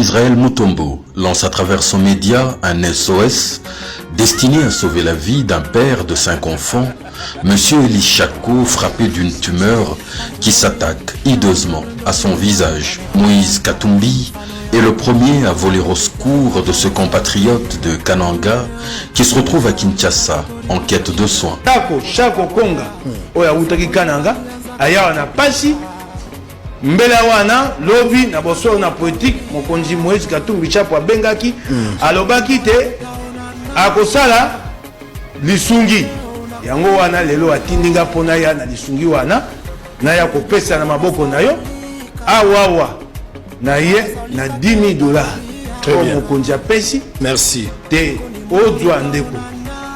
Israël Mutombo lance à travers son média un SOS destiné à sauver la vie d'un père de 5 enfants, Monsieur Eli Chako, frappé d'une tumeur qui s'attaque hideusement à son visage. Moïse Katumbi est le premier à voler au secours de ce compatriote de Kananga qui se retrouve à Kinshasa en quête de soins. Chako Konga, oya utaki Kananga, aya na pasi, mbela wana lobi na boso na politique, mokonzi Moïse Katumbi chapo abengaki, alobaki te akosala lisungi. Yango wana lelo atindinga pona ya na lisungi wana, na ya kopesa na maboko na yo, awawa. Na ye na $10,000. Très bien. Mokonzi apesi. Merci. Te ozwa ndeko.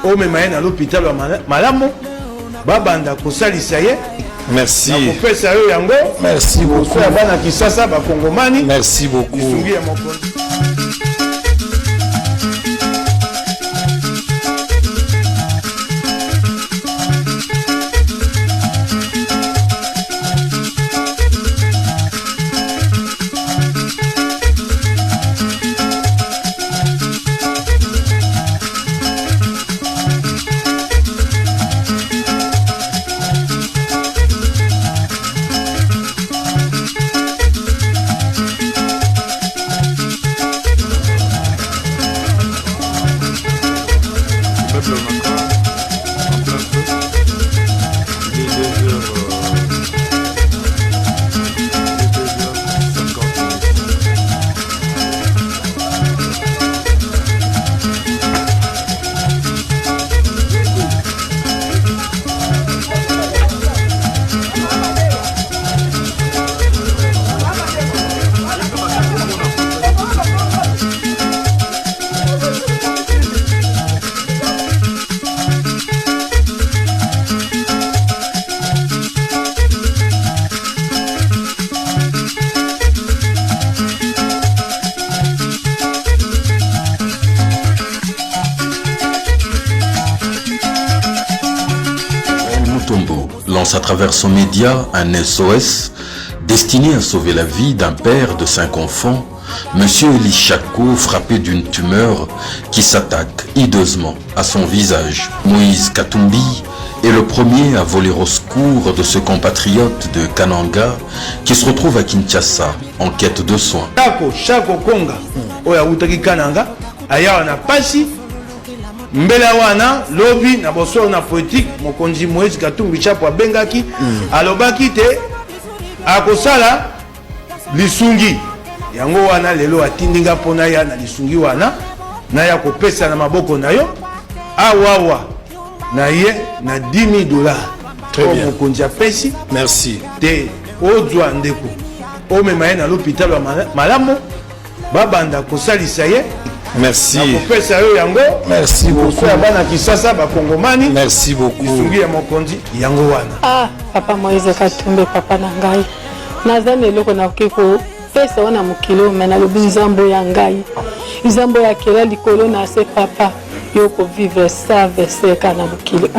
O mema na l'hôpital wa malamo. Babanda kosalisa ye. Merci. Na kopesa yo yango. Merci beaucoup. Kwa bana kisasa ba kongomani. Merci beaucoup. Isungi ya mokonzi. Lance à travers son média un SOS destiné à sauver la vie d'un père de 5 enfants, Monsieur Eli Chako, frappé d'une tumeur qui s'attaque hideusement à son visage. Moïse Katumbi est le premier à voler au secours de ce compatriote de Kananga qui se retrouve à Kinshasa en quête de soins. Chako Konga, oya utaki Kananga, aya na pasi. Mbela wana lobi na boso na politique, mokonzi Moïse Katumbi chapo abengaki, alobaki te akosala lisungi. Yango wana lelo atindinga pona ya na lisungi wana, na ya kopesa na maboko na yo, awawa na ye na $10,000. Très bien. Mokonzi apesi. Merci. Te ozwa ndeko. O mema na l'hôpital wa malamo, babanda kosalisa ye. Merci. Merci beaucoup. Merci beaucoup. Ah, papa Moïse Katumbi, papa Nangai. Nazane loko na kiko pesa wana mukilo mena lobi nzambo ya ngai. Nzambo ya kela likolo na se papa. Yoko vivre sa veseka na mukilo.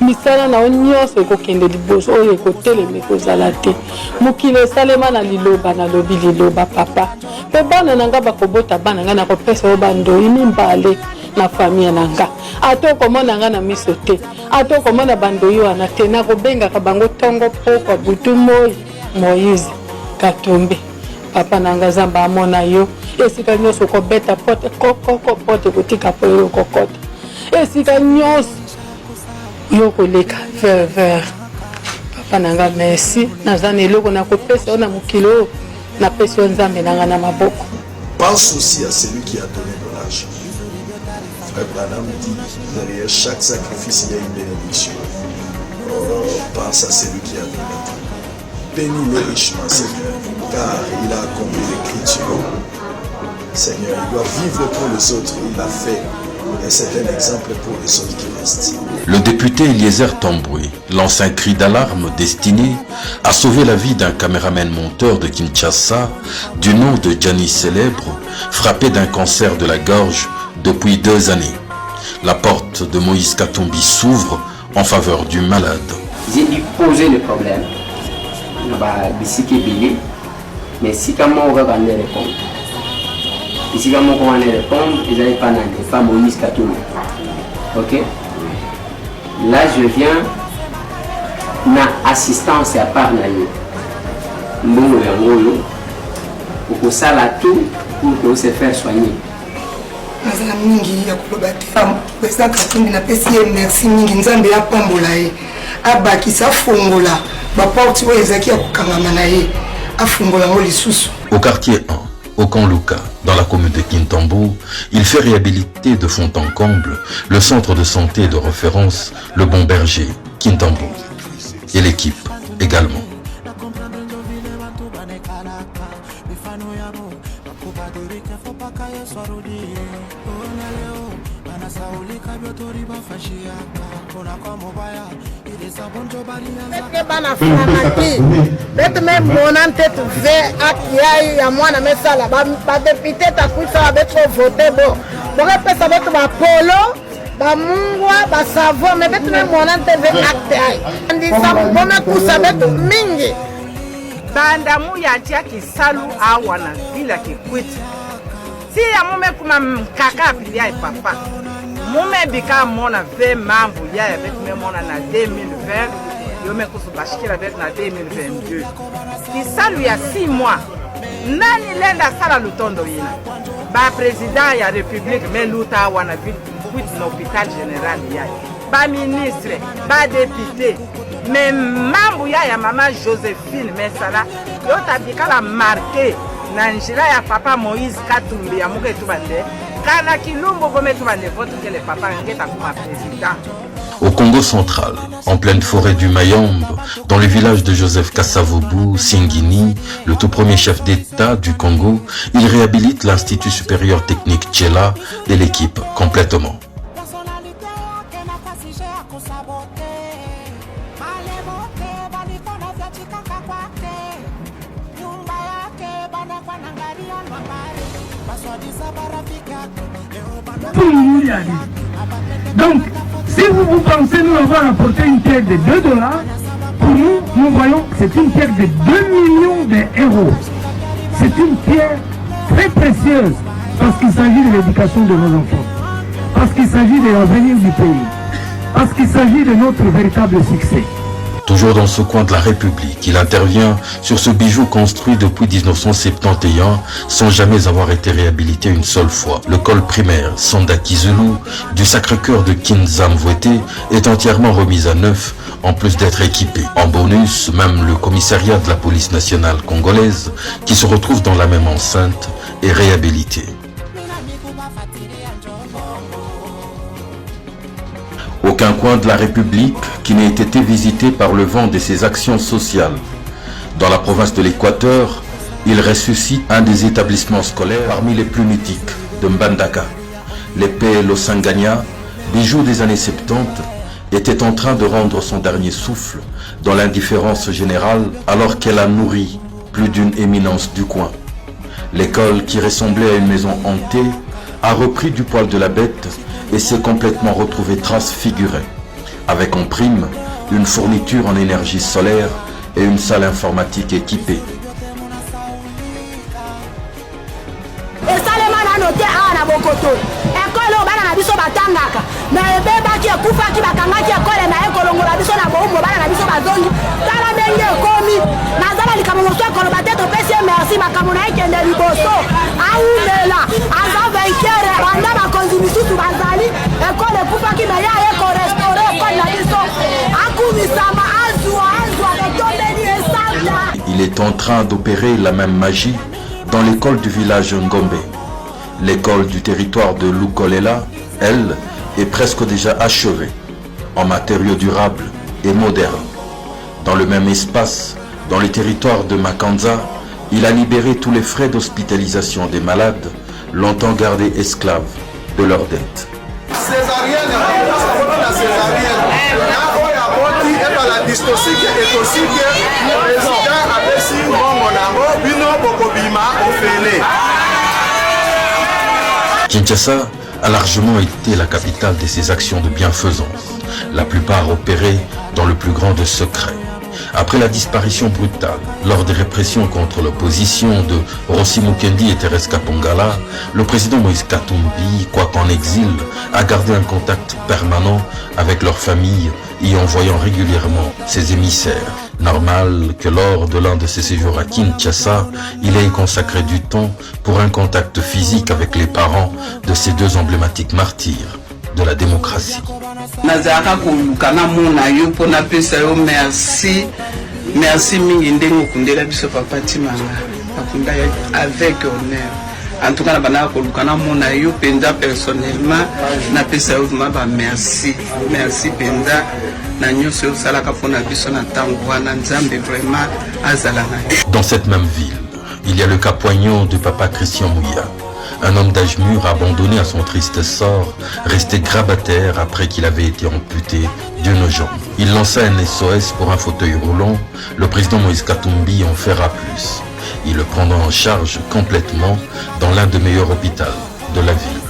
Misala na onyoso ekokende liboso oyo ekoteleme kozala te. Mukilo salema na liloba na lobi liloba papa. Pe bana nanga bakobota bana nga na kopesa o bando imimbale na famille nanga. Ato komona nga na miso te. Ato komona bando yo na te na kobenga ka bango tongo poko butu Moïse Katumbi. Papa nanga zamba amona yo. Esika nyoso ko beta pote koko pote kutika po yo kokota. Esika nyoso yo koleka ver. Papa nanga merci. Nazana eloko na kopesa ona mukilo na pesa nzambe nanga na maboko. Pense aussi à celui qui a donné de l'argent. Frère Branham dit derrière chaque sacrifice il y a une bénédiction. Pense à celui qui a donné. Bénis-le richement, Seigneur, car il a accompli l'écriture. Seigneur, il doit vivre pour les autres, il l'a fait. Et c'est un exemple pour les autres qui restent. Le député Eliezer Tamboué lance un cri d'alarme destiné à sauver la vie d'un caméraman monteur de Kinshasa du nom de Gianni Célèbre, frappé d'un cancer de la gorge depuis 2 années. La porte de Moïse Katumbi s'ouvre en faveur du malade. J'ai dû poser le problème. Mais si on va répondre, Ici, quand on répond, ils n'avaient pas des femmes Moïse Katoum. Ok? Là, je viens na assistance à part naïe. Mbongo yangolo. Pour ça, là, tout pour se faire soigner. Nazala mingi ya kuloba te président Katumbi na pesi merci mingi nzambe ya pambola ye abakisa fongola ba porte oyo ezaki ya kokangama na ye afongola ngo lisusu. Au quartier 1, au camp Luka, dans la commune de Kintambo, il fait réhabiliter de fond en comble le centre de santé de référence Le Bon Berger, Kintambo, et l'équipe également. Bana flamati bete me monante tu ve akiai ya mwana mesala ba député ta kuisa beto voter bo boka pesa beto ba polo ba mungwa ba savon me bete me monante ve acte ai andi sa bona kusa beto mingi banda mu ya tia kisalu awana bila kikwiti si ya mume kuma kaka pili ai papa mume bika mona ve mambu ya bete me mona na 2020 yo me kusu bashikira avec na 2022 kisalu ya 6 mois nani lenda sala lutondo yina ba président ya république me luta wana ville na hôpital général ya ba ministre ba député me mambu ya mama Joséphine Mesala yo tabika la marqué na njira ya papa Moïse Katumbi ya muke tubande kana kilumbo gome tubande vote que le papa ngeta kuma président. Au Congo central, en pleine forêt du Mayombe, dans le village de Joseph Kasavubu, Singini, le tout premier chef d'État du Congo, il réhabilite l'Institut supérieur technique Tchela et l'équipe complètement. Donc, si vous pensez nous avoir apporté une pierre de $2, pour nous, nous voyons que c'est une pierre de 2 millions d'euros. C'est une pierre très précieuse parce qu'il s'agit de l'éducation de nos enfants, parce qu'il s'agit de l'avenir du pays, parce qu'il s'agit de notre véritable succès. Toujours dans ce coin de la République, il intervient sur ce bijou construit depuis 1971 sans jamais avoir été réhabilité une seule fois. Le col primaire Sonda Kizulu du Sacré-Cœur de Kinzamvouete est entièrement remis à neuf en plus d'être équipé. En bonus, même le commissariat de la police nationale congolaise qui se retrouve dans la même enceinte est réhabilité. Aucun coin de la République qui n'ait été visité par le vent de ses actions sociales. Dans la province de l'Équateur, il ressuscite un des établissements scolaires parmi les plus mythiques de Mbandaka. L'épée Losangania, bijou des années 70, était en train de rendre son dernier souffle dans l'indifférence générale alors qu'elle a nourri plus d'une éminence du coin. L'école qui ressemblait à une maison hantée a repris du poil de la bête et s'est complètement retrouvée transfigurée, avec en prime une fourniture en énergie solaire et une salle informatique équipée. Il est en train d'opérer la même magie dans l'école du village Ngombe. L'école du territoire de Lukolela, elle, est presque déjà achevée en matériaux durables et modernes. Dans le même espace, dans le territoire de Makanza, il a libéré tous les frais d'hospitalisation des malades longtemps gardés esclaves de leurs dettes. Kinshasa a largement été la capitale de ces actions de bienfaisance, la plupart opérées dans le plus grand de secrets. Après la disparition brutale, lors des répressions contre l'opposition de Rossi Mukendi et Thérèse Kapongala, le président Moïse Katumbi, quoiqu'en exil, a gardé un contact permanent avec leur famille, y envoyant régulièrement ses émissaires. Normal que lors de l'un de ses séjours à Kinshasa, il ait consacré du temps pour un contact physique avec les parents de ces deux emblématiques martyrs de la démocratie. Nazaka kolukana mona yo pona pesa yo merci. Merci mingi ndengo kundela biso papa Timanga. Akunda avec honneur. En tout cas na bana kolukana mona yo penza personnellement na pesa yo maba merci. Merci penza na nyoso salaka pona biso na tango wana nzambe vraiment azala na. Dans cette même ville, il y a le cas poignant de papa Christian Mouya. Un homme d'âge mûr abandonné à son triste sort, resté grabataire après qu'il avait été amputé d'une jambe. Il lança un SOS pour un fauteuil roulant. Le président Moïse Katumbi en fera plus. Il le prendra en charge complètement dans l'un des meilleurs hôpitaux de la ville.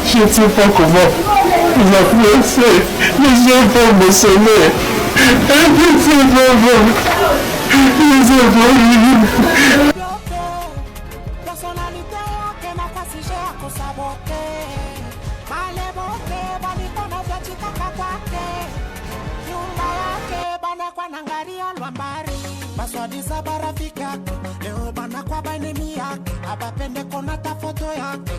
Je ne sais pas comment il a fait, mais j'ai pas me sauver. Baswadiza barafiki yake leo bana kwa bainemi yake abapende kona ta foto yake